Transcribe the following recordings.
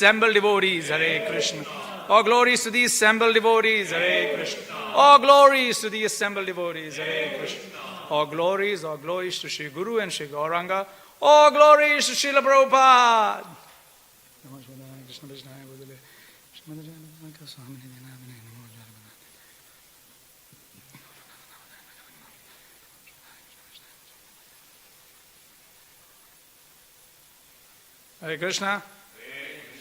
assembled devotees, Hare Krishna. All glories to the assembled devotees, Hare Krishna. All glories to the assembled devotees, Hare Krishna. All glories to Shri Guru and Shri Gauranga. All glories to Srila Prabhupada. Hare Krishna.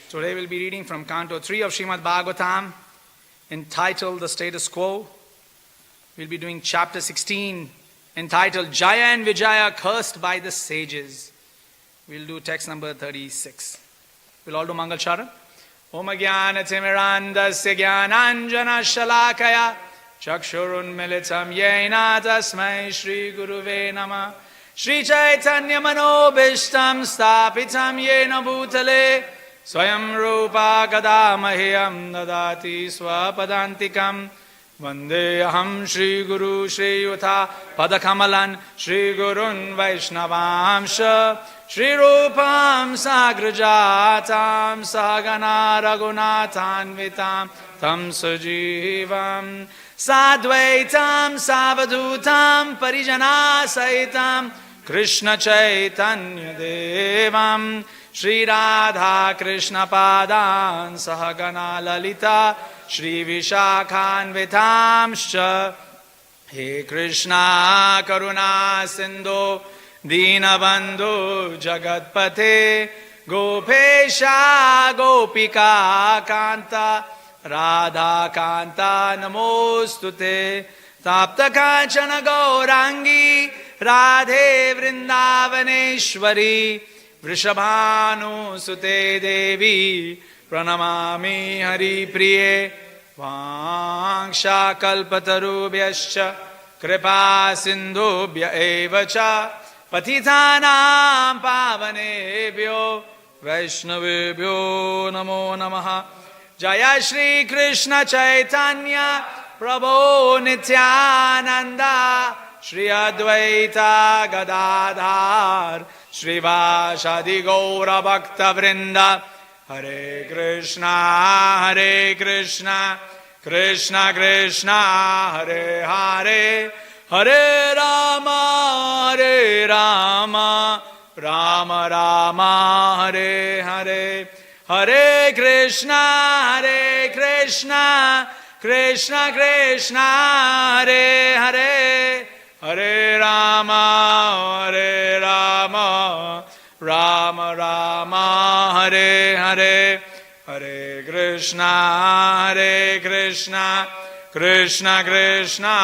Today we'll be reading from Canto 3 of Srimad Bhagavatam, entitled The Status Quo. We'll be doing chapter 16, entitled Jaya and Vijaya Cursed by the Sages. We'll do text number 36. We'll all do Mangal Charan. Om Jnana Timirandasya Jnananjana Shalakaya Chakshurun Militam Yena Tasmai Shri Guruve Namah Shri Chaitanya Manobishtam Stapitam Yena Bhutale Swayam Rupa Kadamahyam Dadati Swapadantikam Vande Aham Shri Guru Shri Yuta Padakamalan Shri Gurun Vaishnavamsha Shri Rupam Sagrajatam Sahagana Raghunathanvitam Tam Sajivam Sadvaitam Savadutam Parijana Saitam Krishna Chaitanya Devam Shri Radha Krishna Padan Sahagana Lalita Shri Vishakhanvitamscha He Krishna Karuna Sindhu Dinabandhu Jagatpate Gopesha Gopika Kanta Radha Kanta Namostute Tapta Kanchana Gaurangi Radhe Vrindavaneshwari Vrishabhanu Sute Devi Pranamami Hari Priye Vangsha Kalpatarubhyascha Kripa Sindhubhya Evacha Patithanam Pavanebhyo Vaishnavebhyo Namo Namaha Jaya Shri Krishna Chaitanya Prabhu Nityananda Shri Advaita Gadadhar Shri Vashadi Gaura Bhakta Vrinda Hare Krishna Krishna Krishna Hare Hare Hare Rama Rama Rama Hare Hare Hare Krishna Krishna Krishna Hare Hare Hare Rama Rama Rama Hare Hare Hare Krishna Krishna Krishna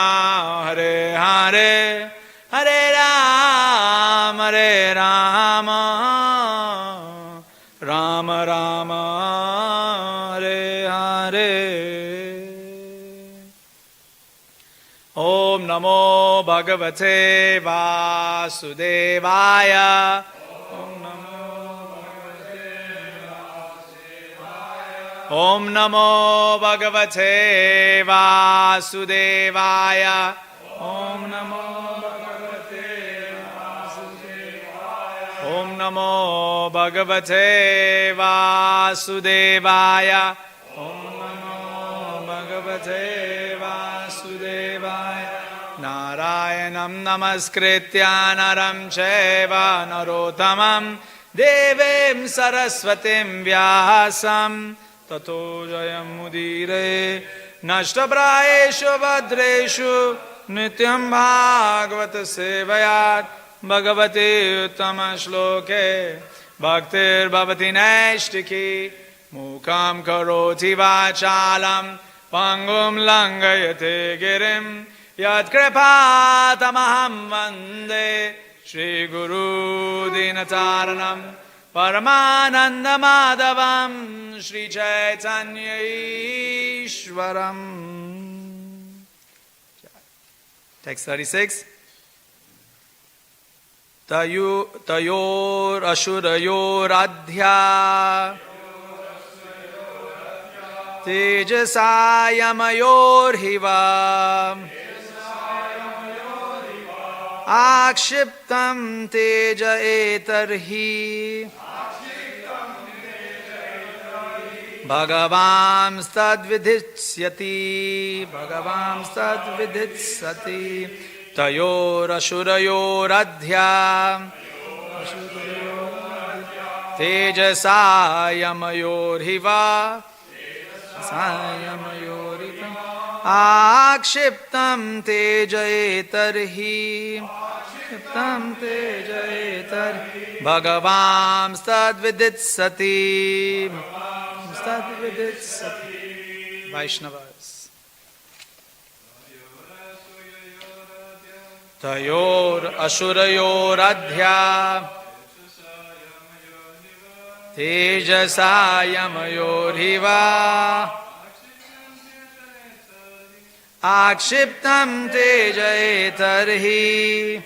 Hare Hare Hare Rama Rama Rama Hare Hare Om Namo Bhagavate Vasudevaya Om Namo Bhagavate Vasudevaya Om Namo Bhagavate Vasudevaya Om Namo Bhagavate Vasudevaya Om Namo Bhagavate Vasudevaya Narayanam Namaskritya Naram Chaiva Narottamam Devim Saraswatim Vyasam Tato Jayam Mudire Nashtaprayeshu Vadreshu Nityam Bhagavata Sevayat Bhagavate Uttama Shloke Bhaktir Bhavati Naishtiki Mukam Karoti Vachalam Pangum Langayate Girim Yat Kripatamaham Vande Shri Guru Dinataranam Paramananda Madhavam Shri Chaitanya Ishwaram. Text 36. Tayor Ashurayor Adhya Tejasayamayor Hiva Akshiptam Teja Etarhi Bhagavamstad viditsyati, Bhagavamstad viditsati, Tayorashurayoradhya, Tejasayamayorhiva, Sayamayorhiva, Akshiptam tejayetarhi, Akshiptam tejayetarhi, Bhagavamstad viditsati, Vaishnavas. Tayor Ashurayor Adhya Tejasayamayor Hiva Akshiptam Tejayetarhi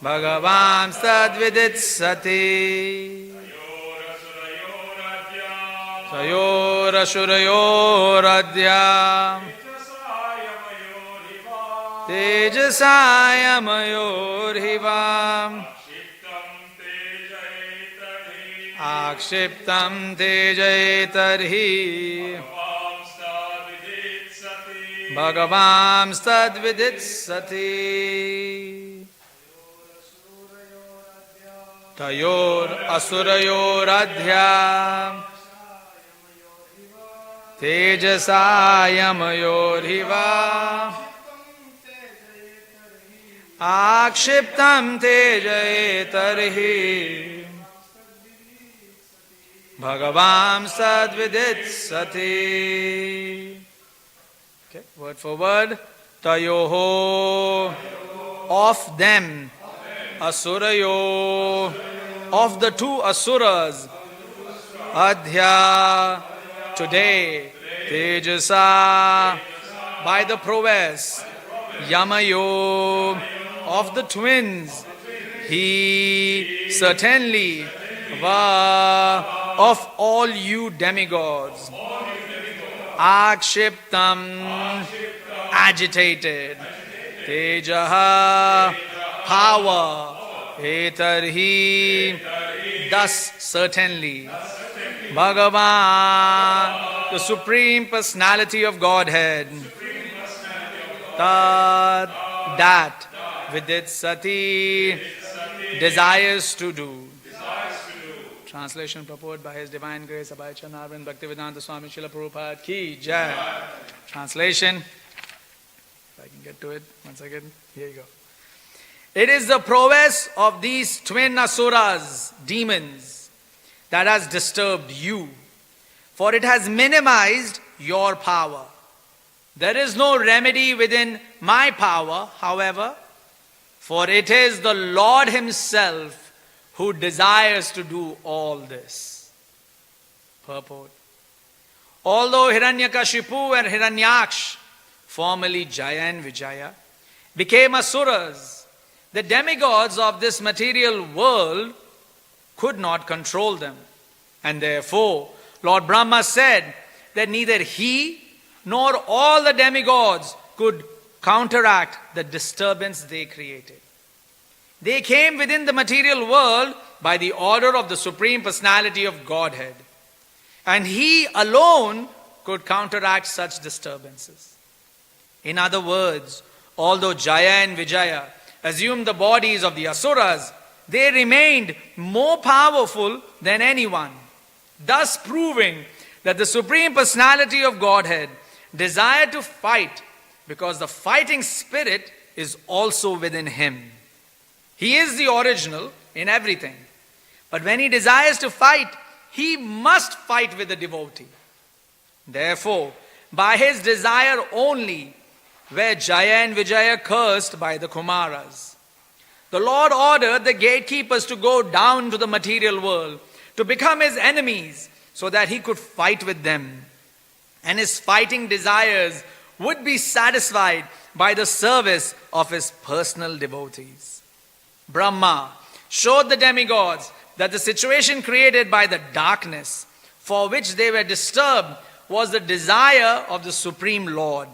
Bhagavam Sadviditsati Tayor Ashurayor Adhya Tejasayamayor Hivam Akshiptam Tejayetarhi Bhagavam Sadviditsati Tayor Asurayor Adhya Tejasayamayor Hiva Akshiptam Tejayetarhi Bhagavam Sadviditsati. Okay, word for word. Tayoho, of them. Asurayo, of the two asuras. Adhya, today. Tejasa, by the prowess. Yamayo, of the twins. He, certainly. Va, of all you demigods. Akshiptam, agitated. Tejaha, power. Etarhi, thus certainly. Bhagavan, the Supreme Personality of Godhead. Tad, that, viditsati, desires to do. Translation purport by His Divine Grace Abhay Chanarvind Bhaktivedanta Swami Srila Prabhupada Ki Jai. Translation, if I can get to it once again, here you go. It is the prowess of these twin asuras, demons, that has disturbed you, for it has minimized your power. There is no remedy within my power, however, for it is the Lord Himself who desires to do all this. Purport. Although Hiranyakashipu and Hiranyaksh, formerly Jaya and Vijaya, became asuras, the demigods of this material world could not control them. And therefore, Lord Brahma said that neither he nor all the demigods could counteract the disturbance they created. They came within the material world by the order of the Supreme Personality of Godhead. And He alone could counteract such disturbances. In other words, although Jaya and Vijaya assumed the bodies of the Asuras, they remained more powerful than anyone, thus proving that the Supreme Personality of Godhead desired to fight because the fighting spirit is also within Him. He is the original in everything. But when He desires to fight, He must fight with the devotee. Therefore, by His desire only were Jaya and Vijaya cursed by the Kumaras. The Lord ordered the gatekeepers to go down to the material world, to become His enemies, so that He could fight with them. And His fighting desires would be satisfied by the service of His personal devotees. Brahma showed the demigods that the situation created by the darkness for which they were disturbed was the desire of the Supreme Lord.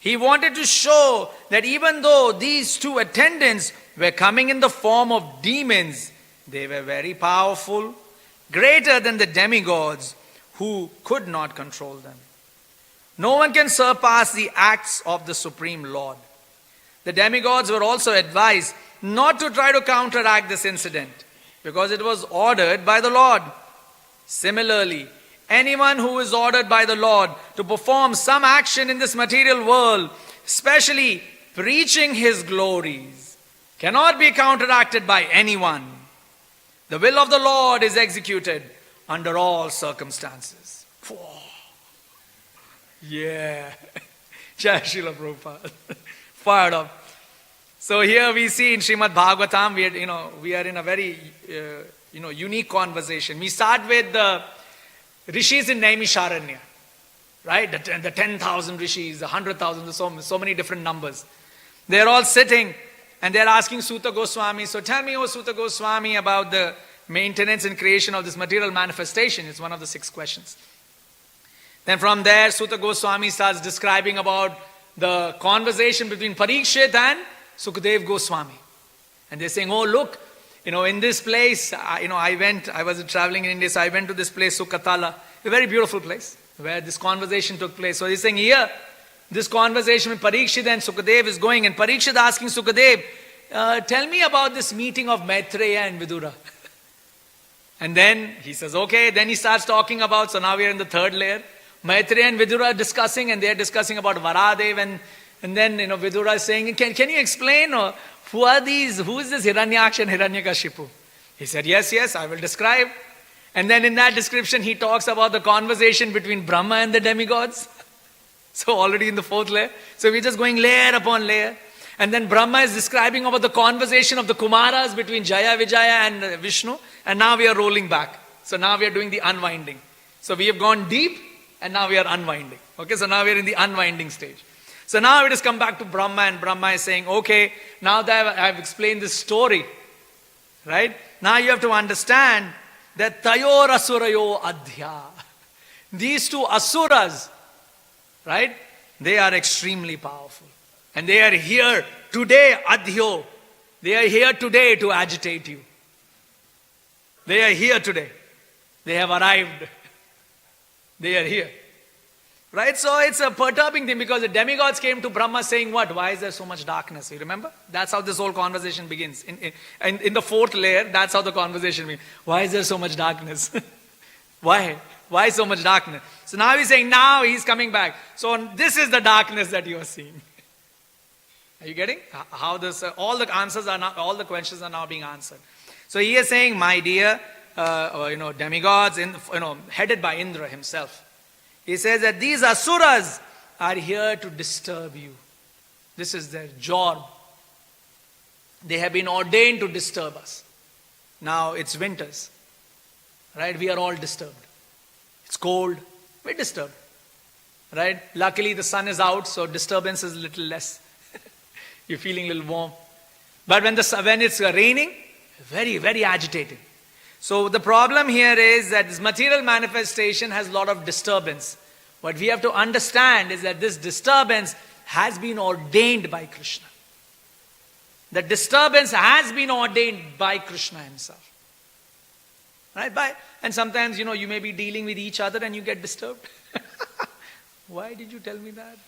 He wanted to show that even though these two attendants were coming in the form of demons, they were very powerful greater than the demigods who could not control them. No one can surpass the acts of the Supreme Lord. The demigods were also advised not to try to counteract this incident because it was ordered by the Lord. Similarly, anyone who is ordered by the Lord to perform some action in this material world, especially preaching His glories, cannot be counteracted by anyone. The will of the Lord is executed under all circumstances. Yeah. Jai Srila Prabhupada. Fired up. So here we see in Srimad Bhagavatam, we are in a very unique conversation. We start with the rishis in Naimisharanya, right? The 10,000 rishis, the 100,000, so many different numbers. They're all sitting and they're asking Suta Goswami, so tell me, O Suta Goswami, about the maintenance and creation of this material manifestation. It's one of the 6 questions. Then from there, Suta Goswami starts describing about the conversation between Parikshit and Sukadev Goswami. And they're saying, oh look, in this place, I was traveling in India, so I went to this place, Sukatala, a very beautiful place, where this conversation took place. So he's saying here, this conversation with Parikshit and Sukadev is going, and Parikshit asking Sukadev, tell me about this meeting of Maitreya and Vidura. And then he says, okay, then he starts talking about, so now we are in the 3rd layer. Maitreya and Vidura are discussing, and they are discussing about Varadev, and then Vidura is saying, can you explain who are these, who is this Hiranyaksha and Hiranyakashipu? He said, yes, I will describe. And then in that description he talks about the conversation between Brahma and the demigods. So already in the 4th layer. So we're just going layer upon layer. And then Brahma is describing about the conversation of the Kumaras between Jaya, Vijaya and Vishnu. And now we are rolling back. So now we are doing the unwinding. So we have gone deep and now we are unwinding. Okay, so now we are in the unwinding stage. So now it has come back to Brahma, and Brahma is saying, okay, now that I've explained this story, right? Now you have to understand that Tayor Asurayo Adhya. These 2 Asuras, right? They are extremely powerful. And they are here today, Adhyo. They are here today to agitate you. They are here today. They have arrived. They are here. Right? So it's a perturbing thing because the demigods came to Brahma saying what? Why is there so much darkness? You remember? That's how this whole conversation begins. In the 4th layer, that's how the conversation begins. Why is there so much darkness? Why? Why so much darkness? So now he's saying, now he's coming back. So this is the darkness that you are seeing. Are you getting? How this, all the answers are now, all the questions are now being answered. So he is saying, my dear, demigods, headed by Indra himself. He says that these Asuras are here to disturb you. This is their job. They have been ordained to disturb us. Now it's winters. Right? We are all disturbed. It's cold. We're disturbed. Right? Luckily the sun is out, so disturbance is a little less. You're feeling a little warm. But when it's raining, very, very agitated. So the problem here is that this material manifestation has a lot of disturbance. What we have to understand is that this disturbance has been ordained by Krishna. The disturbance has been ordained by Krishna himself. Right? And sometimes, you may be dealing with each other and you get disturbed. Why did you tell me that?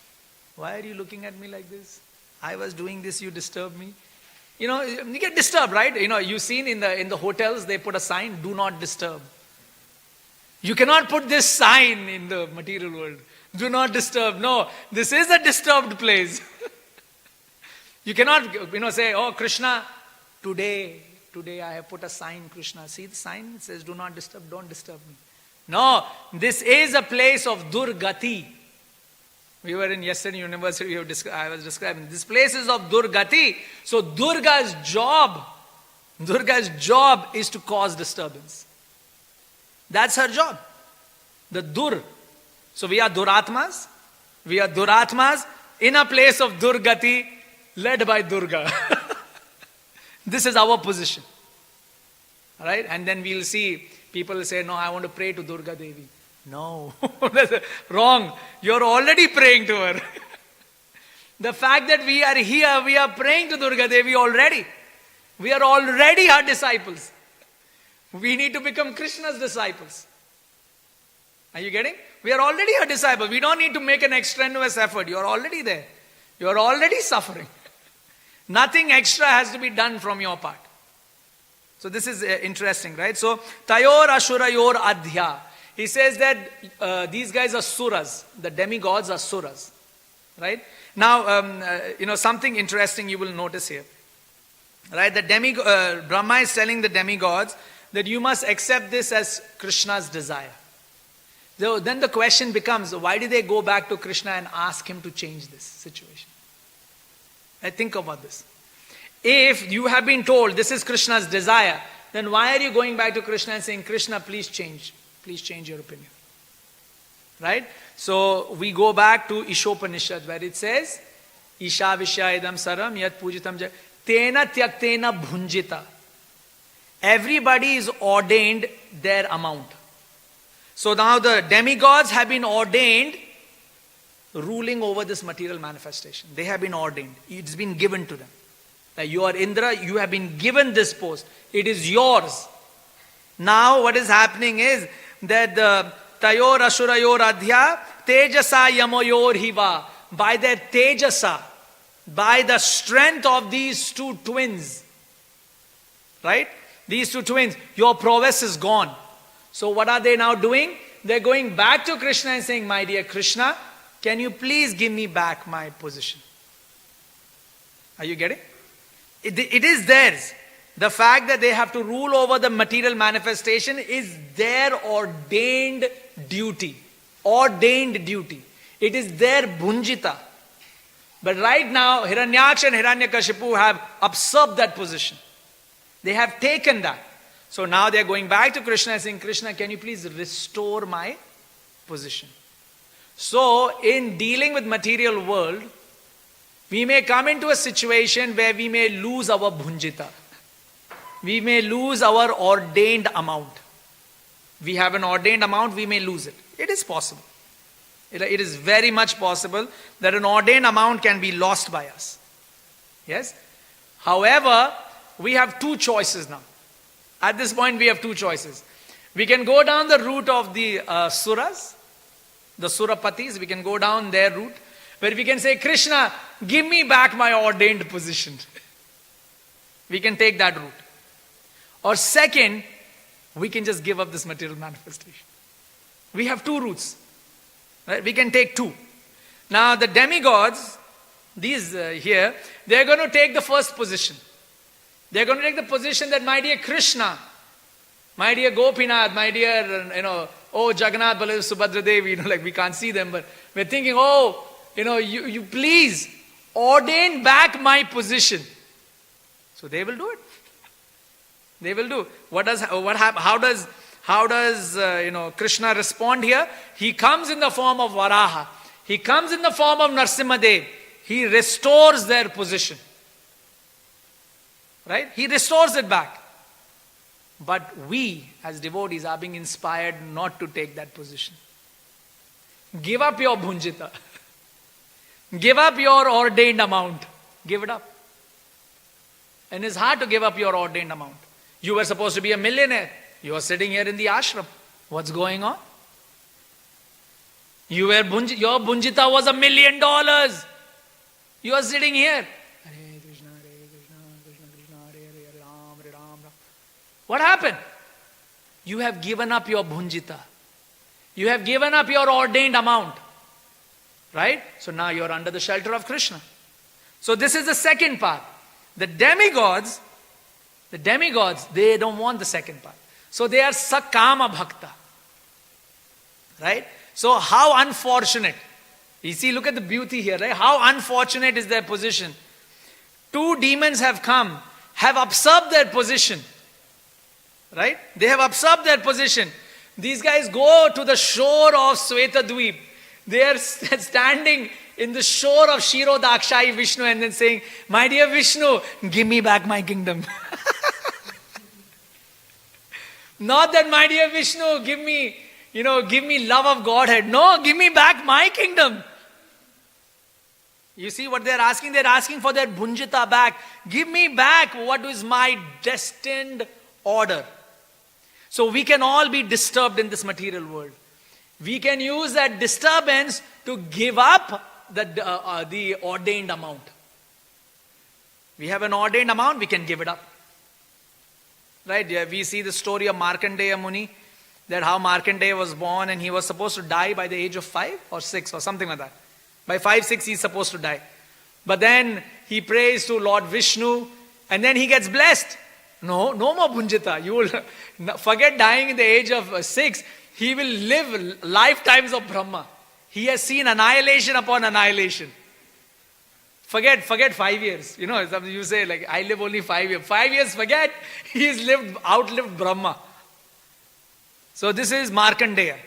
Why are you looking at me like this? I was doing this, you disturbed me. You get disturbed, right? You've seen in the hotels, they put a sign, do not disturb. You cannot put this sign in the material world. Do not disturb. No, this is a disturbed place. You cannot, say, oh, Krishna, today I have put a sign, Krishna. See the sign? It says, do not disturb, don't disturb me. No, this is a place of Durgati. We were in yesterday university, I was describing. This place is of Durgati. So Durga's job is to cause disturbance. That's her job. The Dur. So we are Duratmas. We are Duratmas in a place of Durgati led by Durga. This is our position. Right? And then we'll see people will say, no, I want to pray to Durga Devi. No, that's wrong. You're already praying to her. The fact that we are here, we are praying to Durga Devi already. We are already her disciples. We need to become Krishna's disciples. Are you getting? We are already a disciple. We don't need to make an extraneous effort. You are already there. You are already suffering. Nothing extra has to be done from your part. So this is interesting, right? So, Tayor Ashurayor Adhya. He says that these guys are suras. The demigods are suras. Right? Now, something interesting you will notice here. Right? The Brahma is telling the demigods that you must accept this as Krishna's desire. So then the question becomes, why did they go back to Krishna and ask him to change this situation? Think about this. If you have been told this is Krishna's desire, then why are you going back to Krishna and saying, Krishna, please change your opinion? Right? So we go back to Ishopanishad where it says, Isha Vishayadam Saram Yat Pujitam Jai Tena Tyaktena Bhunjita. Everybody is ordained their amount. So now the demigods have been ordained ruling over this material manifestation. They have been ordained. It's been given to them. Like you are Indra, you have been given this post. It is yours. Now what is happening is that the Tayor Ashurayor Adhya Tejasa Yamoyor Hiva. By their Tejasa, by the strength of these two twins, right? These two twins, your prowess is gone. So what are they now doing? They're going back to Krishna and saying, my dear Krishna, can you please give me back my position? Are you getting? It is theirs. The fact that they have to rule over the material manifestation is their ordained duty. Ordained duty. It is their bhunjita. But right now, Hiranyaksha and Hiranyakashipu have usurped that position. They have taken that. So now they are going back to Krishna and saying, Krishna, can you please restore my position? So in dealing with material world, we may come into a situation where we may lose our bhunjita. We may lose our ordained amount. We have an ordained amount, we may lose it. It is possible. It is very much possible that an ordained amount can be lost by us. Yes? However, we have two choices now. At this point, we have two choices. We can go down the route of the suras, the surapatis. We can go down their route, where we can say, Krishna, give me back my ordained position. We can take that route. Or second, we can just give up this material manifestation. We have two routes. Right? We can take two. Now the demigods, these here, they're going to take the first position. They're going to take the position that, my dear Krishna, my dear Gopinath, my dear, oh Jagannath, Baladev, Subhadra Devi, like we can't see them, but we're thinking, you please ordain back my position. So they will do it. They will do. How does Krishna respond here? He comes in the form of Varaha. He comes in the form of Narsimhadev. He restores their position. Right? He restores it back. But we, as devotees, are being inspired not to take that position. Give up your bhunjita. Give up your ordained amount. Give it up. And it's hard to give up your ordained amount. You were supposed to be a millionaire. You are sitting here in the ashram. What's going on? Your bhunjita was $1 million. You are sitting here. Hare Krishna, Krishna Krishna, Hare Ram, Hare Ram. What happened? You have given up your bhunjita. You have given up your ordained amount. Right? So now you are under the shelter of Krishna. So this is the second part. The demigods, they don't want the second part. So they are sakama bhakta. Right? So how unfortunate. You see, look at the beauty here, right? How unfortunate is their position. Two demons have come, have usurped their position. Right? They have usurped their position. These guys go to the shore of Svetadweep. They are standing in the shore of Shirodakshai Vishnu and then saying, my dear Vishnu, give me back my kingdom. Not that, my dear Vishnu, give me love of Godhead. No, give me back my kingdom. You see what they're asking? They're asking for their bhunjita back. Give me back what is my destined order. So we can all be disturbed in this material world. We can use that disturbance to give up the ordained amount. We have an ordained amount, we can give it up. Right? Yeah, we see the story of Markandeya Muni, that how Markandeya was born and he was supposed to die by the age of 5 or 6 or something like that. By 5, 6 he's supposed to die. But then he prays to Lord Vishnu and then he gets blessed. No more Bhunjita. You will forget dying in the age of 6. He will live lifetimes of Brahma. He has seen annihilation upon annihilation. Forget 5 years. You say like, I live only 5 years. 5 years, forget. He's outlived Brahma. So this is Markandeya.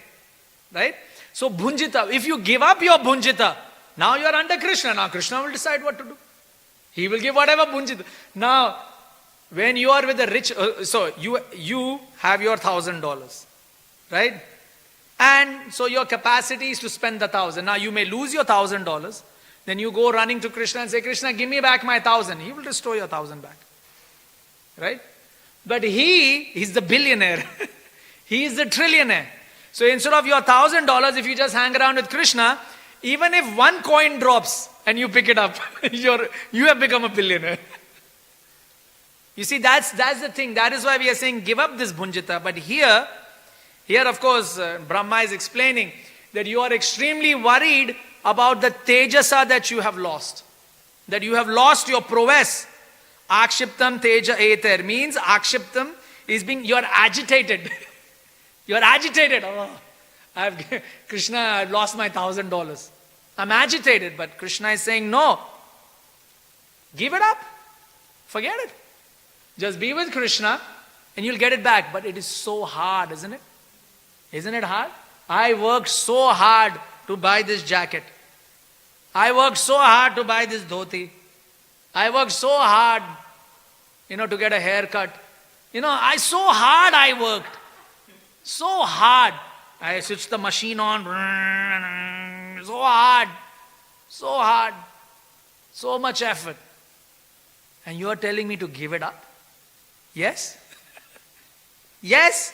Right? So Bhunjita, if you give up your Bhunjita, now you are under Krishna. Now Krishna will decide what to do. He will give whatever Bhunjita. Now, when you are with the rich, so you have your $1,000. Right? And so your capacity is to spend the 1,000. Now you may lose your $1,000. Then you go running to Krishna and say, Krishna, give me back my 1,000. He will restore your 1,000 back. Right? But he's the billionaire. He is the trillionaire. So instead of your $1,000, if you just hang around with Krishna, even if one coin drops and you pick it up, you have become a billionaire. You see, that's the thing. That is why we are saying, give up this Bhunjita. But here of course, Brahma is explaining that you are extremely worried about the tejasa that you have lost. That you have lost your prowess. Akshiptam teja eter means akshiptam is you are agitated. You are agitated. Oh, Krishna, I've lost my $1,000. I'm agitated, but Krishna is saying, no. Give it up. Forget it. Just be with Krishna and you'll get it back. But it is so hard, isn't it? Isn't it hard? I worked so hard to buy this jacket. I worked so hard to buy this dhoti. I worked so hard, to get a haircut. So hard I worked. So hard. I switched the machine on. So hard. So hard. So much effort. And you are telling me to give it up? Yes? Yes?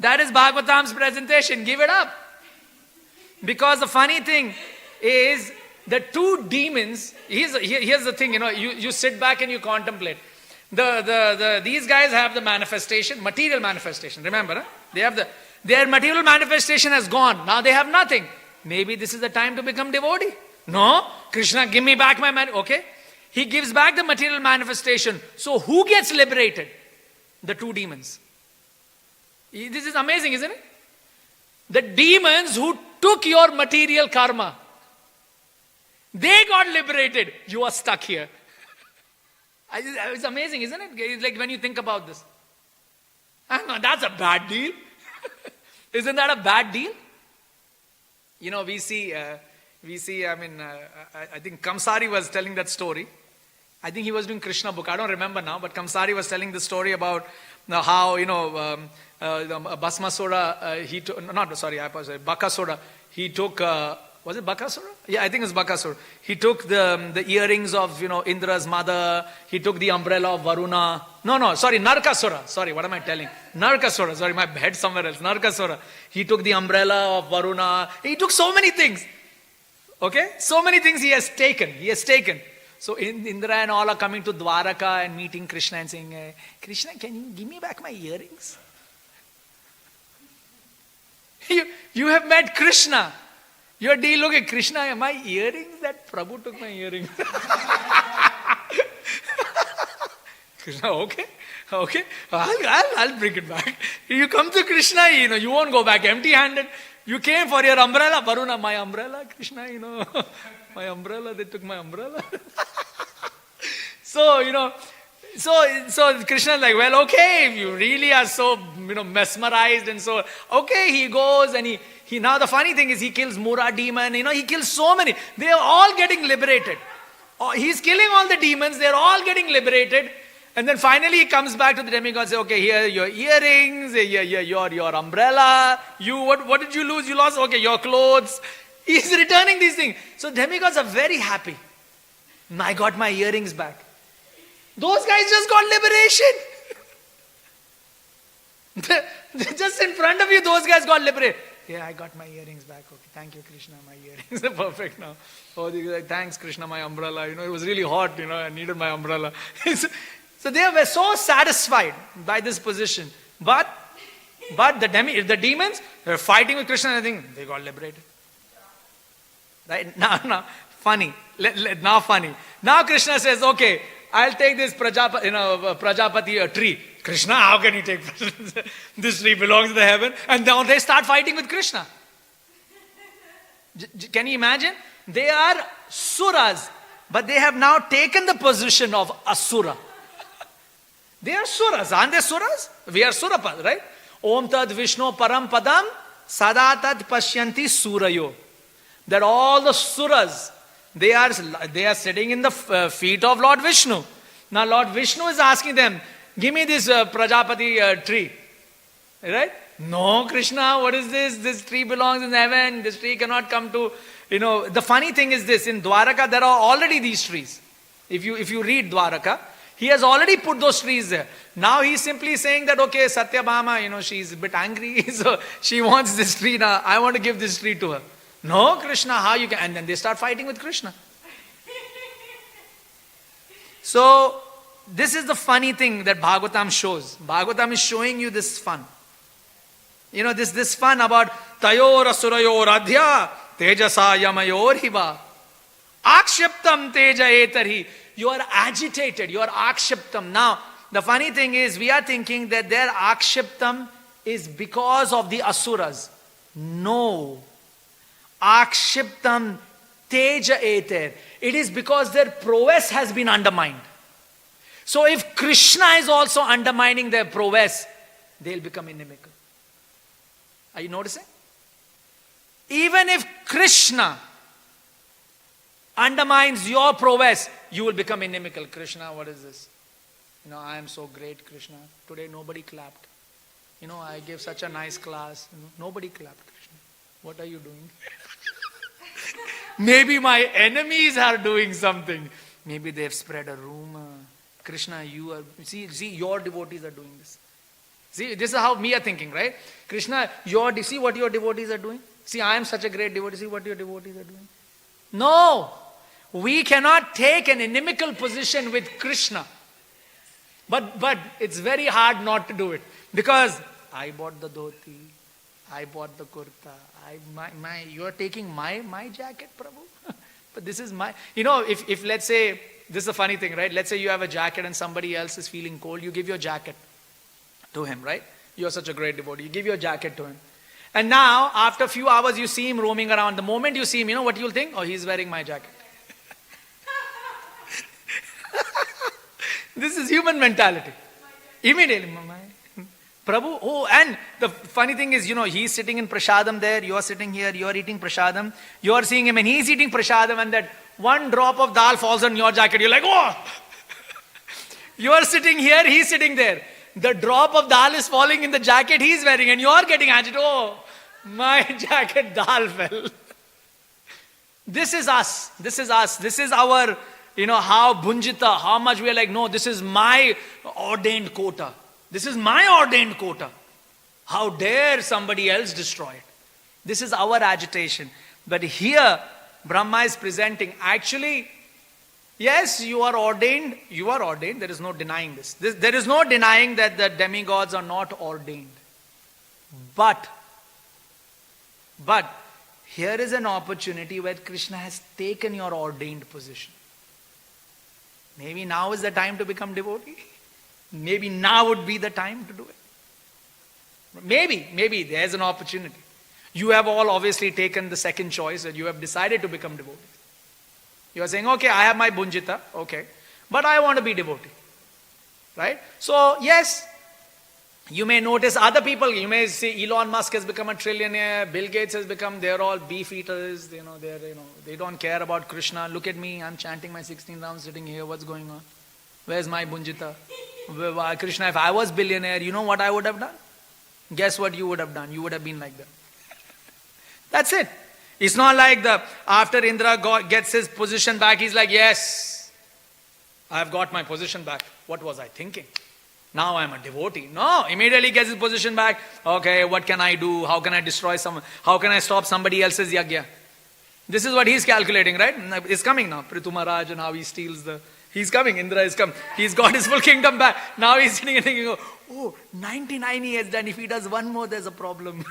That is Bhagavatam's presentation. Give it up. Because the funny thing is, the two demons, here's the thing, you sit back and you contemplate. These guys have the manifestation, material manifestation. Remember, their material manifestation has gone. Now they have nothing. Maybe this is the time to become devotee. No, Krishna, give me back my money. Okay. He gives back the material manifestation. So who gets liberated? The two demons. This is amazing, isn't it? The demons who took your material karma, they got liberated. You are stuck here. It's amazing, isn't it? It's like when you think about this. That's a bad deal. Isn't that a bad deal? We see, I think Kamsari was telling that story. I think he was doing Krishna book. I don't remember now, but Kamsari was telling the story about how, Bhasmasura, Bakasura, he took, was it Bakasura? Yeah, I think it's Bakasura. He took the earrings of, Indra's mother. He took the umbrella of Varuna. Narkasura. Sorry, what am I telling? Narkasura. Sorry, my head somewhere else. Narkasura. He took the umbrella of Varuna. He took so many things. Okay? So many things he has taken. So Indra and all are coming to Dwaraka and meeting Krishna and saying, Krishna, can you give me back my earrings? You have met Krishna. Your deal, look at Krishna, my earrings, that Prabhu took my earrings. Krishna, okay, I'll bring it back. You come to Krishna, you won't go back empty-handed. You came for your umbrella, Varuna, my umbrella, Krishna, my umbrella, they took my umbrella. So Krishna is like, well, okay, if you really are so, mesmerized and so, okay, he goes and he now the funny thing is he kills Mura demon, he kills so many. They are all getting liberated. He's killing all the demons, they're all getting liberated. And then finally he comes back to the demigod and says, okay, here are your earrings, your umbrella, what did you lose? You lost, okay, your clothes. He's returning these things. So demigods are very happy. I got my earrings back. Those guys just got liberation. Just in front of you, those guys got liberated. Yeah, I got my earrings back. Okay, thank you, Krishna. My earrings are perfect now. Oh, they were like, thanks, Krishna, my umbrella. It was really hot. I needed my umbrella. So they were so satisfied by this position. But the demons, they were fighting with Krishna and everything. They got liberated. Right? Now, funny. Now funny. Now Krishna says, okay, I'll take this Prajapati tree. Krishna, how can you take this tree belongs to the heaven? And now they start fighting with Krishna. Can you imagine? They are suras, but they have now taken the position of asura. They are suras, aren't they suras? We are surpass, right? Om tad Vishnu param padam sada tad pashyanti surayo. That all the suras, they are sitting in the feet of Lord Vishnu. Now Lord Vishnu is asking them, give me this Prajapati tree. Right? No, Krishna, what is this? This tree belongs in heaven. This tree cannot come to, The funny thing is this, in Dwaraka there are already these trees. If you read Dwaraka, he has already put those trees there. Now he's simply saying that, okay, Satyabhama, she's a bit angry, so she wants this tree now. I want to give this tree to her. No, Krishna, how you can? And then they start fighting with Krishna. So, this is the funny thing that Bhagavatam shows. Bhagavatam is showing you this fun. This fun about Tayor Asurayor Adhya Tejasa Yamayor Hiva. Akshiptam Teja Etarhi. You are agitated. You are akshiptam. Now, the funny thing is, we are thinking that their akshiptam is because of the asuras. No. Akshiptam Teja Eter. It is because their prowess has been undermined. So if Krishna is also undermining their prowess, they'll become inimical. Are you noticing? Even if Krishna undermines your prowess, you will become inimical. Krishna, what is this? I am so great, Krishna. Today nobody clapped. I gave such a nice class. Nobody clapped, Krishna. What are you doing? Maybe my enemies are doing something. Maybe they have spread a rumor. Krishna, you are... See, your devotees are doing this. See, this is how we are thinking, right? Krishna, see what your devotees are doing? See, I am such a great devotee. See what your devotees are doing? No! We cannot take an inimical position with Krishna. But it's very hard not to do it. Because I bought the dhoti. I bought the kurta. You are taking my jacket, Prabhu? But this is my... if let's say... This is a funny thing, right? Let's say you have a jacket and somebody else is feeling cold. You give your jacket to him, right? You are such a great devotee. You give your jacket to him. And now, after a few hours, you see him roaming around. The moment you see him, what you'll think? Oh, he's wearing my jacket. This is human mentality. Immediately, Prabhu, and the funny thing is, he's sitting in prasadam there, you're sitting here, you're eating prasadam, you're seeing him and he's eating prasadam, and that one drop of dal falls on your jacket, you're like, oh! You're sitting here, he's sitting there. The drop of dal is falling in the jacket he's wearing, and you're getting agitated. Oh, my jacket dal fell. This is us. This is us. This is our, how bunjita, how much we are like, no, this is my ordained quota. This is my ordained quota. How dare somebody else destroy it? This is our agitation. But here, Brahma is presenting, actually, yes, you are ordained. You are ordained. There is no denying this. There is no denying that the demigods are not ordained. But here is an opportunity where Krishna has taken your ordained position. Maybe now is the time to become devotee. Maybe now would be the time to do it. Maybe there's an opportunity. You have all obviously taken the second choice and you have decided to become devotee. You are saying, okay, I have my bunjita, okay, but I want to be devotee. Right? So, yes, you may notice other people, you may see Elon Musk has become a trillionaire, Bill Gates has become, they're all beef eaters, they don't care about Krishna. Look at me, I'm chanting my 16 rounds sitting here, what's going on? Where's my bunjita? Krishna, if I was billionaire, you know what I would have done? Guess what you would have done? You would have been like that. That's it. It's not like after Indra gets his position back, he's like, yes, I've got my position back. What was I thinking? Now I'm a devotee. No, immediately gets his position back. Okay, what can I do? How can I destroy someone? How can I stop somebody else's yagya? This is what he's calculating, right? It's coming now. Prithu Maharaj and how he steals the... He's coming. Indra is come. He's got his full kingdom back. Now he's sitting and thinking, oh, 99 he has done. If he does one more, there's a problem.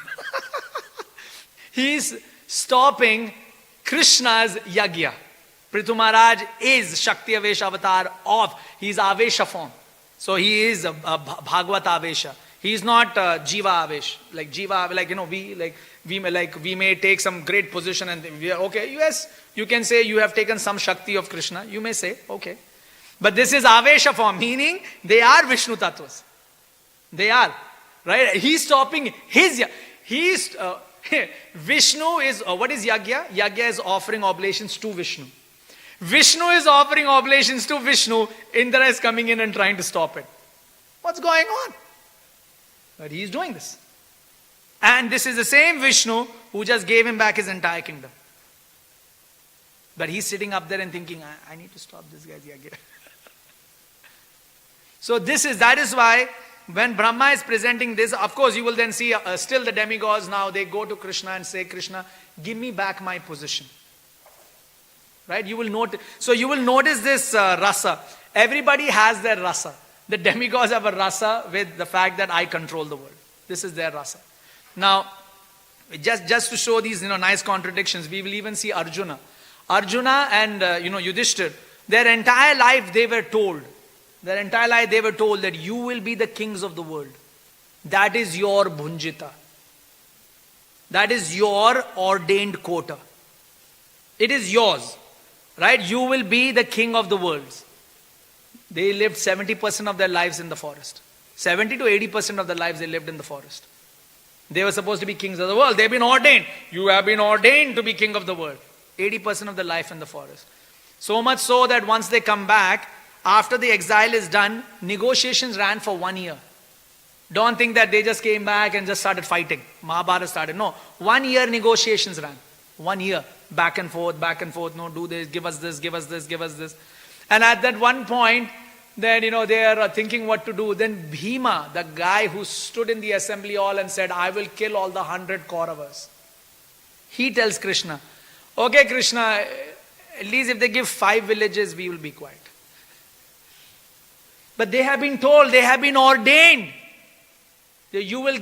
He's stopping Krishna's yagya. Prithu Maharaj is Shakti Avesha avatar of... He's Avesha form. So he is a Bhagavad Avesha. He is not Jiva Avesh. Like Jiva, like, we may take some great position and we are okay. Yes, you can say you have taken some Shakti of Krishna. You may say, okay. But this is Avesha form, meaning they are Vishnu Tattvas. They are. Right? He's stopping his... Vishnu is... what is Yagya? Yagya is offering oblations to Vishnu. Vishnu is offering oblations to Vishnu. Indra is coming in and trying to stop it. What's going on? But he is doing this. And this is the same Vishnu who just gave him back his entire kingdom. But he's sitting up there and thinking, I need to stop this guy's yagya. So that is why when Brahma is presenting this, of course you will then see still the demigods now, they go to Krishna and say, Krishna, give me back my position. Right? You will notice. So you will notice this rasa. Everybody has their rasa. The demigods have a rasa with the fact that I control the world. This is their rasa. Now, just to show these nice contradictions, we will even see Arjuna. Arjuna and Yudhishthir, their entire life they were told that you will be the kings of the world. That is your bhunjita. That is your ordained quota. It is yours. Right? You will be the king of the worlds. They lived 70% of their lives in the forest. 70 to 80% of their lives they lived in the forest. They were supposed to be kings of the world. They've been ordained. You have been ordained to be king of the world. 80% of their life in the forest. So much so that once they come back, after the exile is done, negotiations ran for 1 year. Don't think that they just came back and just started fighting. Mahabharata started. No. 1 year negotiations ran. 1 year. Back and forth. No, do this, give us this, give us this, give us this. And at that one point, then, they are thinking what to do. Then Bhima, the guy who stood in the assembly hall and said, I will kill all the 100 Kauravas. He tells Krishna, okay, Krishna, at least if they give 5 villages, we will be quiet. But they have been told, they have been ordained. You will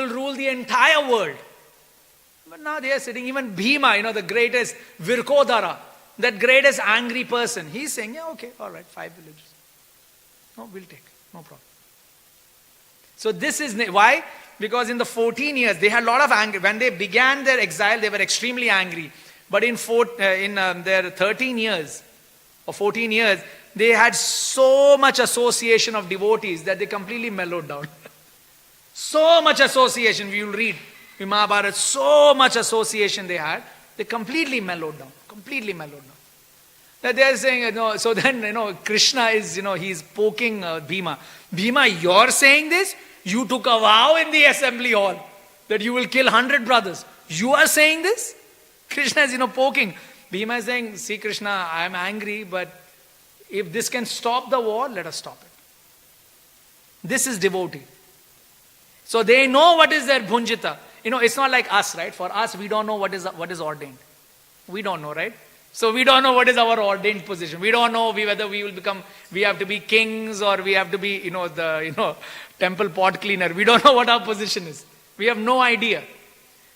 rule the entire world. But now they are sitting, even Bhima, the greatest Virkodhara, that greatest angry person. He's saying, yeah, okay, all right, 5 villages. No, we'll take, no problem. So this is, why? Because in the 14 years, they had a lot of anger. When they began their exile, they were extremely angry. But in their 13 years, or 14 years, they had so much association of devotees that they completely mellowed down. So much association, we will read in Mahabharata, so much association they had, they completely mellowed down. That they are saying, so then, Krishna is, he's poking Bhima. Bhima, you're saying this? You took a vow in the assembly hall that you will kill 100 brothers. You are saying this? Krishna is, poking. Bhima is saying, see Krishna, I am angry, but if this can stop the war, let us stop it. This is devotee. So they know what is their bhunjita. It's not like us, right? For us, we don't know what is ordained. We don't know, right? So we don't know what is our ordained position. We don't know whether we have to be kings or we have to be, temple pot cleaner. We don't know what our position is. We have no idea.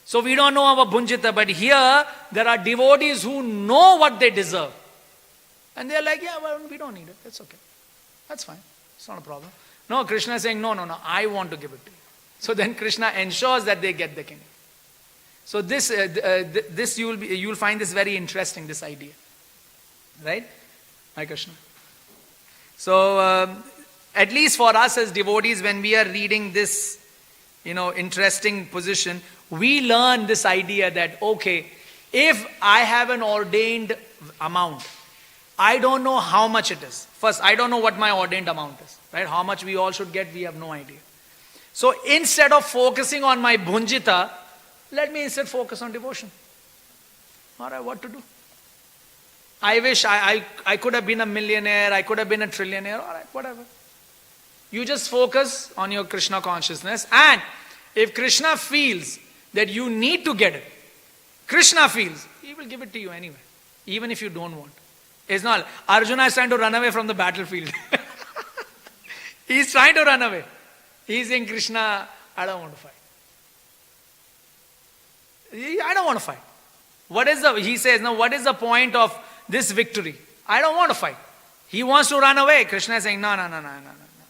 So we don't know our bhunjita. But here, there are devotees who know what they deserve. And they're like, yeah, well, we don't need it. That's okay. That's fine. It's not a problem. No, Krishna is saying, no, I want to give it to you. So then Krishna ensures that they get the kingdom. So this you will find this very interesting, this idea. Right? Hi Krishna. So at least for us as devotees, when we are reading this, interesting position, we learn this idea that, okay, if I have an ordained amount, I don't know how much it is. First, I don't know what my ordained amount is. Right? How much we all should get, we have no idea. So instead of focusing on my bhunjita, let me instead focus on devotion. All right, what to do? I wish I could have been a millionaire, I could have been a trillionaire, all right, whatever. You just focus on your Krishna consciousness, and if Krishna feels that you need to get it, Krishna feels, he will give it to you anyway, even if you don't want. It's not, Arjuna is trying to run away from the battlefield. He's trying to run away. He's saying, Krishna, I don't want to fight. I don't want to fight. He says, now what is the point of this victory? I don't want to fight. He wants to run away. Krishna is saying, no.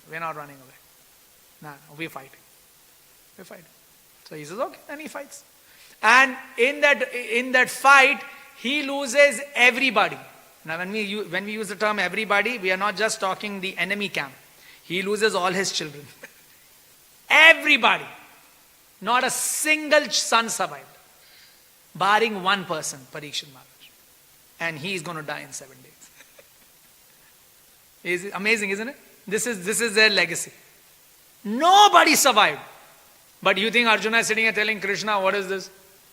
We're not running away. No, we're fighting. We're fighting. So he says, okay, and he fights. And in that fight, he loses everybody. Now when we use the term everybody, we are not just talking the enemy camp. He loses all his children. Everybody. Not a single son survived. Barring one person, Parikshit Maharaj. And he is going to die in 7 days. Is it amazing, isn't it? This is their legacy. Nobody survived. But you think Arjuna is sitting here telling Krishna, what is this?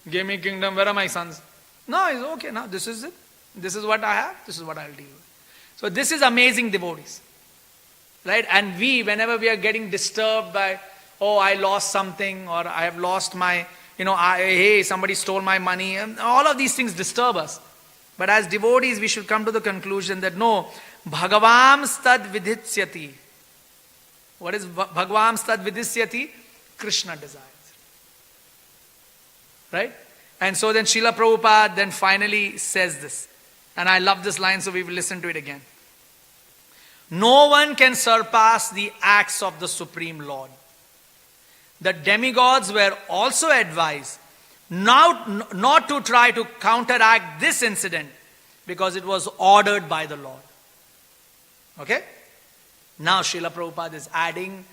Give me kingdom, where are my sons? No, it's okay, now this is it. This is what I have, this is what I'll deal with. So this is amazing devotees. Right? And whenever we are getting disturbed by, oh, I lost something, or I have lost my, hey, somebody stole my money, and all of these things disturb us. But as devotees, we should come to the conclusion that no, Bhagavam stad viditsyati. What is Bhagavam stad viditsyati? Krishna desires. Right? And so then Srila Prabhupada then finally says this. And I love this line, so we will listen to it again. No one can surpass the acts of the Supreme Lord. The demigods were also advised not to try to counteract this incident because it was ordered by the Lord. Okay? Now Srila Prabhupada is adding,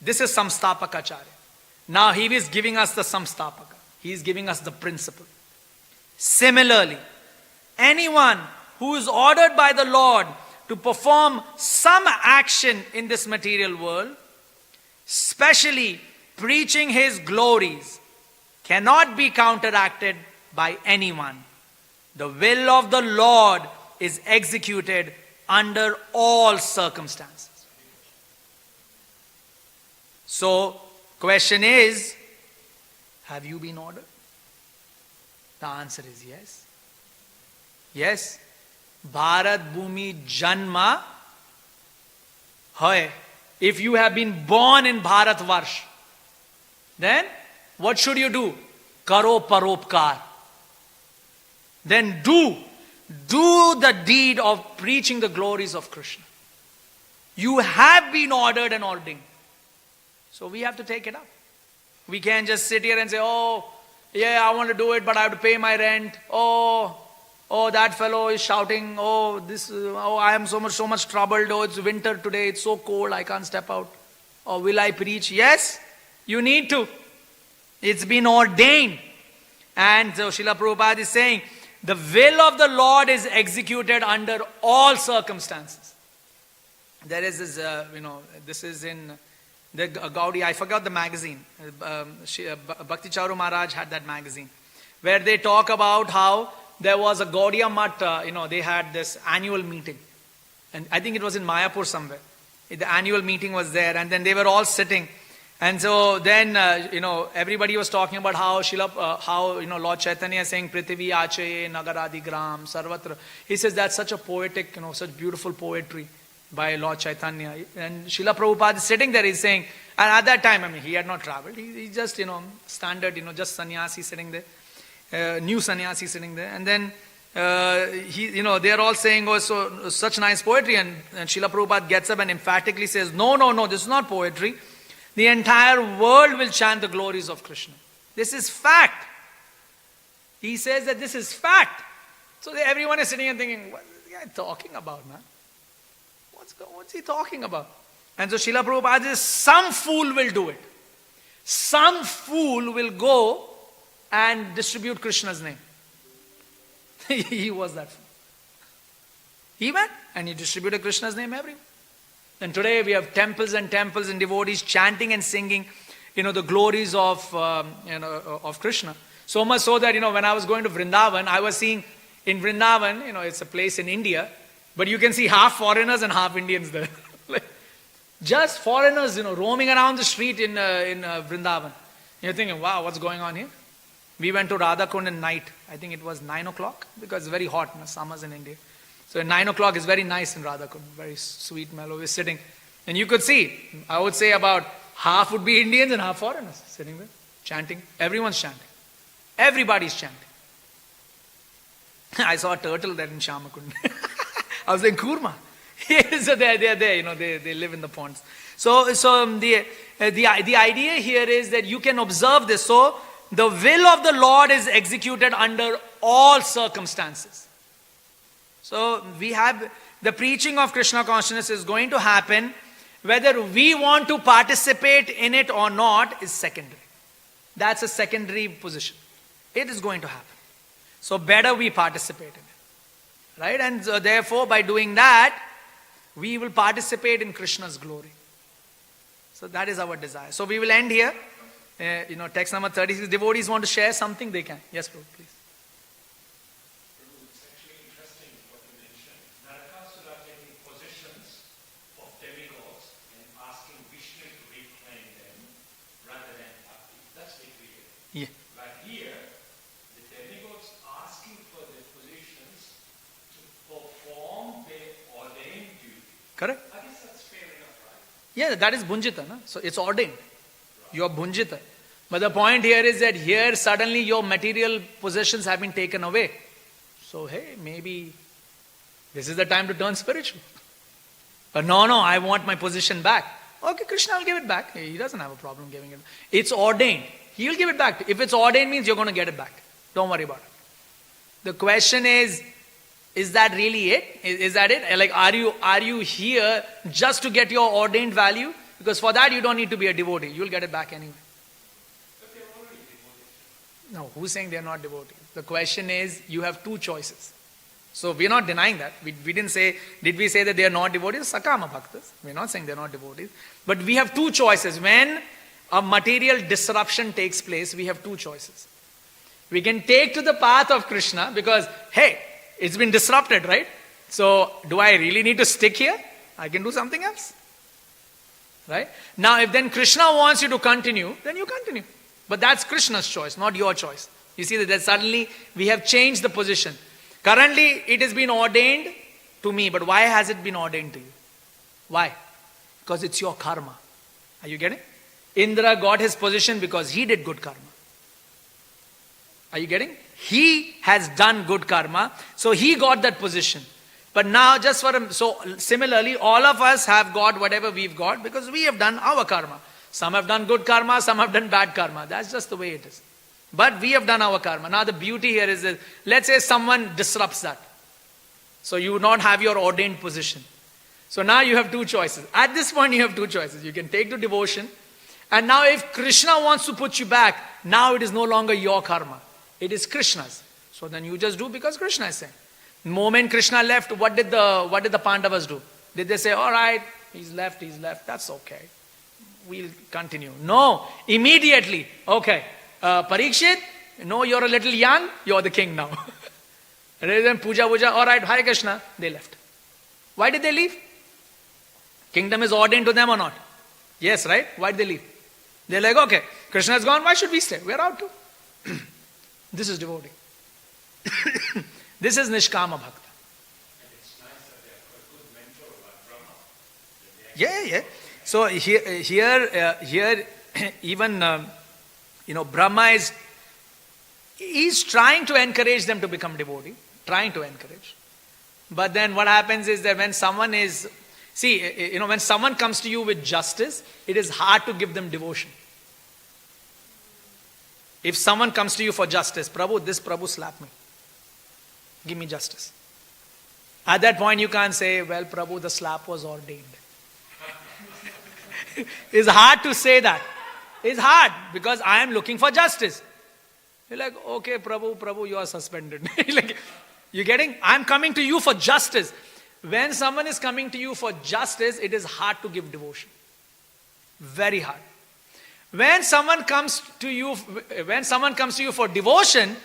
this is Samstapakacharya. Now he is giving us the Samstapaka. He is giving us the principle. Similarly, anyone who is ordered by the Lord to perform some action in this material world, especially preaching His glories, cannot be counteracted by anyone. The will of the Lord is executed under all circumstances. So, question is, have you been ordered? The answer is yes. Yes. Bharat Bhumi Janma hai. If you have been born in Bharat Varsh, then what should you do? Karo paropkar. Then do the deed of preaching the glories of Krishna. You have been ordered and ordained. So we have to take it up. We can't just sit here and say, oh, yeah, I want to do it, but I have to pay my rent. Oh, that fellow is shouting. I am so much troubled. Oh, it's winter today. It's so cold. I can't step out. Or will I preach? Yes, you need to. It's been ordained. And so Srila Prabhupada is saying, the will of the Lord is executed under all circumstances. There is this, this is in the Gaudi, I forgot the magazine. Bhakti Charu Maharaj had that magazine, where they talk about how there was a Gaudiya Math, they had this annual meeting. And I think it was in Mayapur somewhere. The annual meeting was there, and then they were all sitting. And so then, everybody was talking about how Lord Chaitanya is saying, Prithvi Achaye Nagaradi Gram Sarvatra. He says that's such a poetic, such beautiful poetry by Lord Chaitanya. And Srila Prabhupada is sitting there, he's saying, and at that time, he had not traveled. He just, standard, just sannyasi sitting there, new sannyasi sitting there. And then, they're all saying, oh, so such nice poetry. And Srila Prabhupada gets up and emphatically says, no, this is not poetry. The entire world will chant the glories of Krishna. This is fact. He says that this is fact. So everyone is sitting and thinking, what is the guy talking about, man? What's he talking about? And so Srila Prabhupada says, some fool will do it. Some fool will go and distribute Krishna's name. He was that fool. He went and he distributed Krishna's name everywhere. And today we have temples and devotees chanting and singing, the glories of Krishna. So much so that, when I was going to Vrindavan, I was seeing in Vrindavan, it's a place in India, but you can see half foreigners and half Indians there. Just foreigners, roaming around the street in Vrindavan. You're thinking, wow, what's going on here? We went to Radhakund at night. I think it was 9 o'clock because it's very hot, summers in India. So at 9 o'clock is very nice in Radhakund. Very sweet, mellow. We're sitting. And you could see, I would say about half would be Indians and half foreigners sitting there, chanting. Everyone's chanting. Everybody's chanting. I saw a turtle there in Shamakund. I was in Kurma. So they're there, they live in the ponds. So the idea here is that you can observe this. So the will of the Lord is executed under all circumstances. So we have the preaching of Krishna consciousness is going to happen. Whether we want to participate in it or not is secondary. That's a secondary position. It is going to happen. So better we participate in it. Right? And so therefore by doing that, we will participate in Krishna's glory. So that is our desire. So we will end here. Text number 36. Devotees want to share something, they can. Yes, Prabhu, please. It's actually interesting what you mentioned. Narakasura taking positions of demigods and asking Vishnu to reclaim them rather than Bhakti. That's the creator. Yeah. But here, the demigods asking for their positions to perform their ordained duty. Correct? I guess that's fair enough, right? Yeah, that is Bhunjita. No? So it's ordained. You are Bhunjita. But the point here is that here suddenly your material possessions have been taken away. So hey, maybe this is the time to turn spiritual. But no, I want my position back. Okay, Krishna will give it back. He doesn't have a problem giving it. It's ordained. He will give it back. If it's ordained means you're going to get it back. Don't worry about it. The question is that really it? Is that it? Like, are you here just to get your ordained value? Because for that you don't need to be a devotee. You'll get it back anyway. But they're already devotees. No, who's saying they're not devotees? The question is, you have two choices. So we're not denying that. We didn't say, did we say that they are not devotees? Sakama bhaktas. We're not saying they're not devotees. But we have two choices. When a material disruption takes place, we have two choices. We can take to the path of Krishna because, hey, it's been disrupted, right? So do I really need to stick here? I can do something else. Right? Now, if then Krishna wants you to continue, then you continue. But that's Krishna's choice, not your choice. You see that suddenly we have changed the position. Currently, it has been ordained to me, but why has it been ordained to you? Why? Because it's your karma. Are you getting? Indra got his position because he did good karma. Are you getting? He has done good karma, so he got that position. But now just for him, so similarly, all of us have got whatever we've got because we have done our karma. Some have done good karma, some have done bad karma. That's just the way it is. But we have done our karma. Now the beauty here is that, let's say someone disrupts that. So you would not have your ordained position. So now you have two choices. At this point you have two choices. You can take to devotion. And now if Krishna wants to put you back, now it is no longer your karma. It is Krishna's. So then you just do because Krishna is saying. The moment Krishna left, what did the Pandavas do? Did they say, all right, he's left, that's okay. We'll continue. No, immediately, okay. Parikshit, no, you're a little young, you're the king now. Rather than puja, all right, Hare Krishna, they left. Why did they leave? Kingdom is ordained to them or not? Yes, right? Why did they leave? They're like, okay, Krishna is gone, why should we stay? We're out too. This is devotee. This is Nishkama Bhakta. And it's nice that they have a good mentor like Brahma. Yeah. So here, even Brahma he's trying to encourage them to become devotee, trying to encourage. But then what happens is that when someone when someone comes to you with justice, it is hard to give them devotion. If someone comes to you for justice, this Prabhu slapped me. Give me justice. At that point you can't say, well, Prabhu, the slap was ordained. It's hard to say that. It's hard because I am looking for justice. You're like, okay, Prabhu, you are suspended. Like, you getting? I'm coming to you for justice. When someone is coming to you for justice, it is hard to give devotion. Very hard. When someone comes to you for devotion,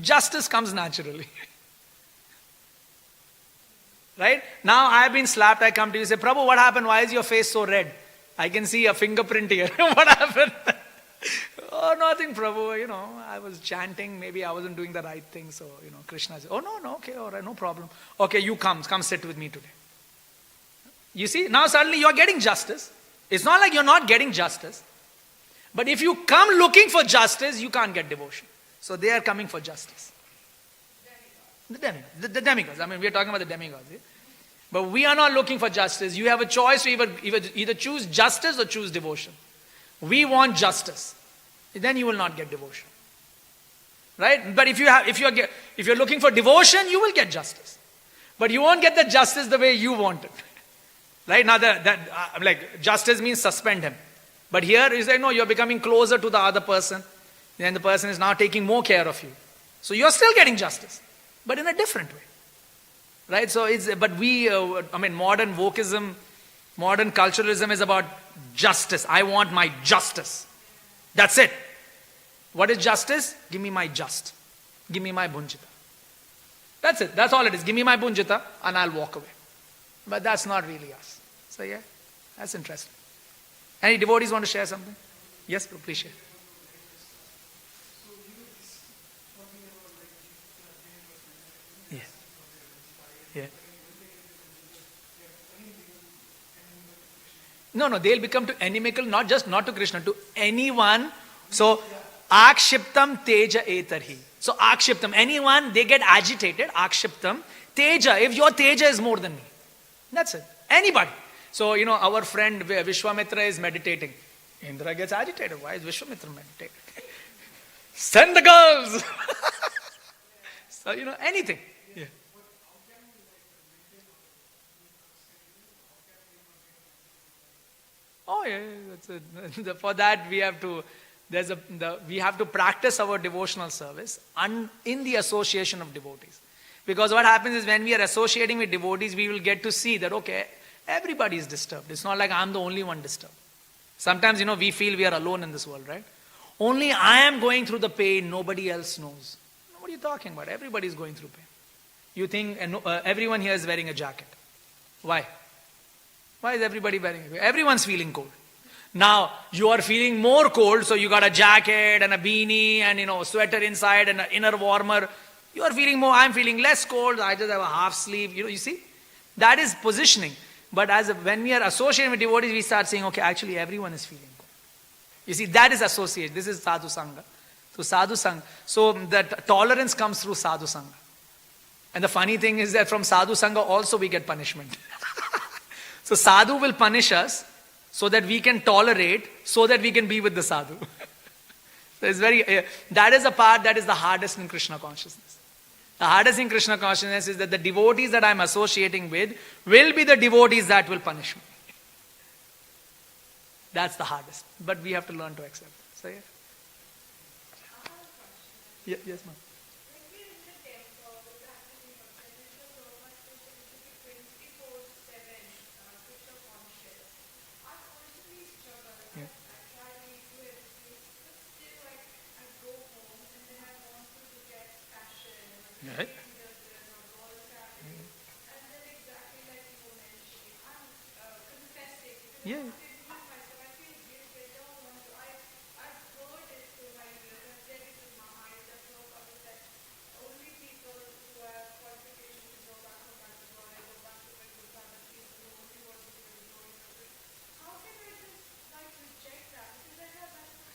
justice comes naturally. Right? Now I have been slapped, I come to you, say, Prabhu, what happened? Why is your face so red? I can see a fingerprint here. What happened? Oh, nothing, Prabhu. I was chanting. Maybe I wasn't doing the right thing. So, Krishna said, oh, no, okay, all right, no problem. Okay, you come sit with me today. You see, now suddenly you're getting justice. It's not like you're not getting justice. But if you come looking for justice, you can't get devotion. So they are coming for justice. The demigods. I mean, we're talking about the demigods. Yeah? But we are not looking for justice. You have a choice to either choose justice or choose devotion. We want justice. Then you will not get devotion. Right? But if you're looking for devotion, you will get justice. But you won't get the justice the way you want it. Right? Now like justice means suspend him. But here is like, no, you're becoming closer to the other person. Then the person is now taking more care of you. So you're still getting justice, but in a different way. Right? So modern wokeism, modern culturalism is about justice. I want my justice. That's it. What is justice? Give me my just. Give me my bunjita. That's it. That's all it is. Give me my bunjita and I'll walk away. But that's not really us. So yeah, that's interesting. Any devotees want to share something? Yes, please share. Yeah. Yeah. No, they'll become to inimical, not to Krishna, to anyone. So, akshiptam teja etarhi. So, akshiptam, anyone, they get agitated, akshiptam, teja, if your teja is more than me. That's it. Anybody. So, our friend Vishwamitra is meditating. Indra gets agitated. Why is Vishwamitra meditating? Send the girls! So, anything. Yeah. Oh yeah, that's it. For that we have to practice our devotional service in the association of devotees. Because what happens is when we are associating with devotees, we will get to see that, okay, everybody is disturbed. It's not like I'm the only one disturbed. Sometimes, we feel we are alone in this world, right? Only I am going through the pain, nobody else knows. What are you talking about? Everybody is going through pain. You think everyone here is wearing a jacket. Why? Why is everybody wearing it? Everyone's feeling cold. Now, you are feeling more cold, so you got a jacket and a beanie and, sweater inside and an inner warmer. You are feeling more, I'm feeling less cold, I just have a half sleeve. You see? That is positioning. But when we are associating with devotees, we start saying, okay, actually everyone is feeling cold. You see, that is association. This is sadhu sangha. So sadhu sangha. So that tolerance comes through sadhu sangha. And the funny thing is that from sadhu sangha also we get punishment. So sadhu will punish us so that we can tolerate, so that we can be with the sadhu. So it's that is a part that is the hardest in Krishna consciousness. The hardest in Krishna consciousness is that the devotees that I'm associating with will be the devotees that will punish me. That's the hardest. But we have to learn to accept it. So yeah. Yes, ma'am. Right. Yeah.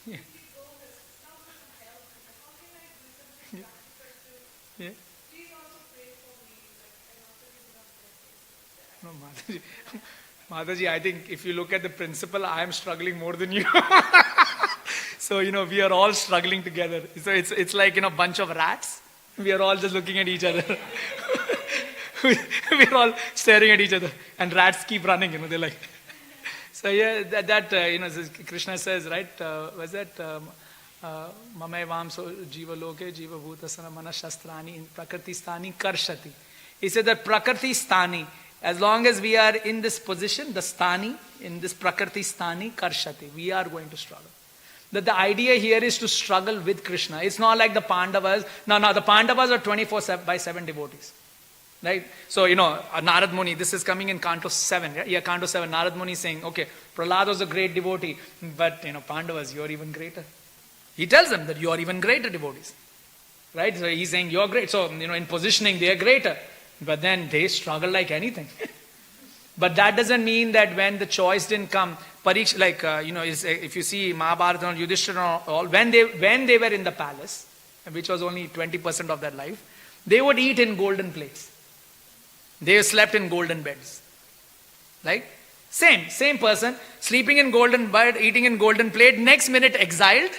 Yeah. Yeah. No, Mataji, I think if you look at the principle, I am struggling more than you. So, we are all struggling together. So it's like, bunch of rats. We are all just looking at each other. We are all staring at each other. And rats keep running, they're like. So yeah, Krishna says, right, was that, Mamay vamso jiva loke jiva bhutasana manashastrani in prakriti sthani karshati. He said that prakriti sthani, as long as we are in this position, the sthani, in this prakriti sthani karshati, we are going to struggle. That the idea here is to struggle with Krishna. It's not like the Pandavas. No, the Pandavas are 24/7 devotees. Right? So, Narad Muni, this is coming in Canto 7. Yeah, Canto 7. Narad Muni is saying, okay, Prahlad was a great devotee, but, Pandavas, you're even greater. He tells them that you're even greater devotees. Right? So he's saying you're great. So, in positioning, they're greater. But then they struggle like anything. But that doesn't mean that when the choice didn't come, if you see Mahabharata and Yudhishthira, all, when they were in the palace, which was only 20% of their life, they would eat in golden plates. They slept in golden beds. Right? Same person, sleeping in golden bed, eating in golden plate, next minute exiled.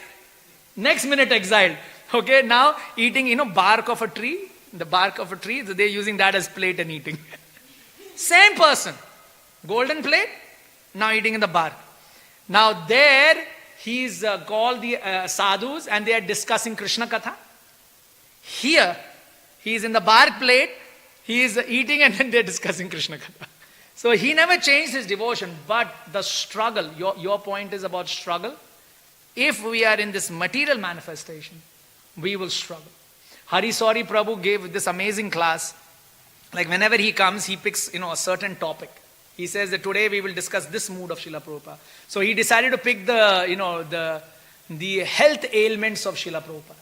Okay, now eating, bark of a tree, the bark of a tree, they're using that as plate and eating. Same person, golden plate, now eating in the bark. Now there, he's called the sadhus and they are discussing Krishna Katha. Here, he's in the bark plate, he is eating and then they're discussing Krishna Katha. So he never changed his devotion, but the struggle, your point is about struggle. If we are in this material manifestation, we will struggle. Hari Sori Prabhu gave this amazing class. Like whenever he comes, he picks, a certain topic. He says that today we will discuss this mood of Srila Prabhupada. So he decided to pick the health ailments of Srila Prabhupada.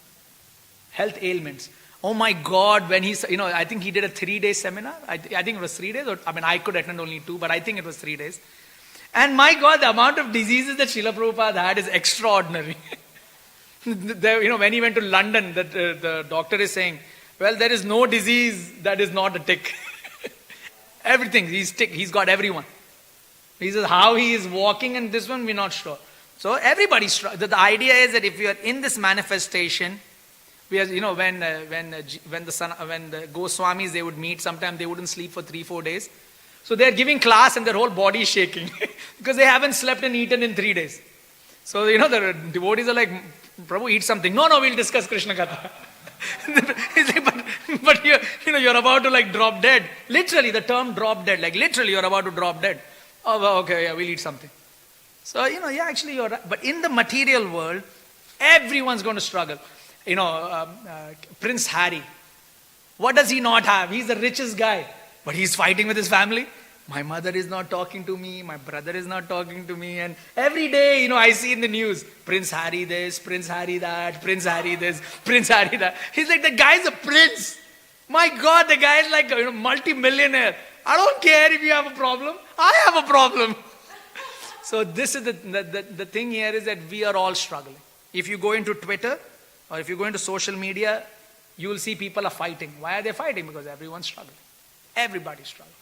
Health ailments. Oh my God, when he's, I think he did a 3-day seminar. I think it was 3 days. I could attend only 2, but I think it was 3 days. And my God, the amount of diseases that Srila Prabhupada had is extraordinary. When he went to London, the doctor is saying, well, there is no disease that is not a tick. Everything, he's got everyone. He says how he is walking and this one, we're not sure. So everybody's, the idea is that if you are in this manifestation, we are, when the Goswamis, they would meet, sometimes they wouldn't sleep for 3-4 days. So they're giving class and their whole body is shaking because they haven't slept and eaten in 3 days. So, the devotees are like, Prabhu, eat something. No, we'll discuss Krishna Katha. He's like, but you're about to drop dead. Literally, the term drop dead, literally you're about to drop dead. Oh, well, okay, yeah, we'll eat something. So, actually you're right. But in the material world, everyone's going to struggle. Prince Harry, what does he not have? He's the richest guy, but he's fighting with his family. My mother is not talking to me, my brother is not talking to me, and every day, I see in the news, Prince Harry this, Prince Harry that, Prince Harry this, Prince Harry that. He's like, the guy's a prince. My God, the guy is like a multi-millionaire. I don't care if you have a problem. I have a problem. So this is the thing here is that we are all struggling. If you go into Twitter or if you go into social media, you will see people are fighting. Why are they fighting? Because everyone's struggling. Everybody's struggling.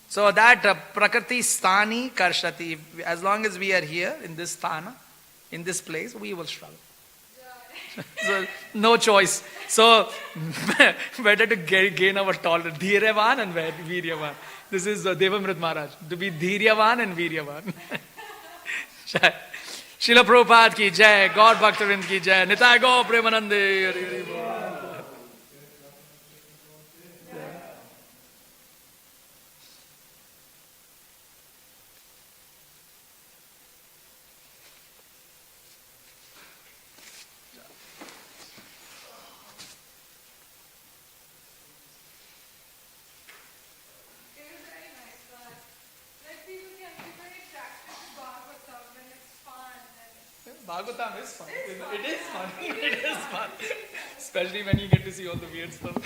So that prakriti sthani karshati, as long as we are here in this sthana, in this place, we will struggle. So no choice. So better to gain our tolerance. Dhiryavan and Viryavan. This is Devamrit Maharaj. To be Dhiryavan and Viryavan. Srila Prabhupada ki jai, God Bhaktavind ki jai, Nitai Go Premanande. Bhagavatam is fun. It is fun. It is fun. Especially when you get to see all the weird stuff.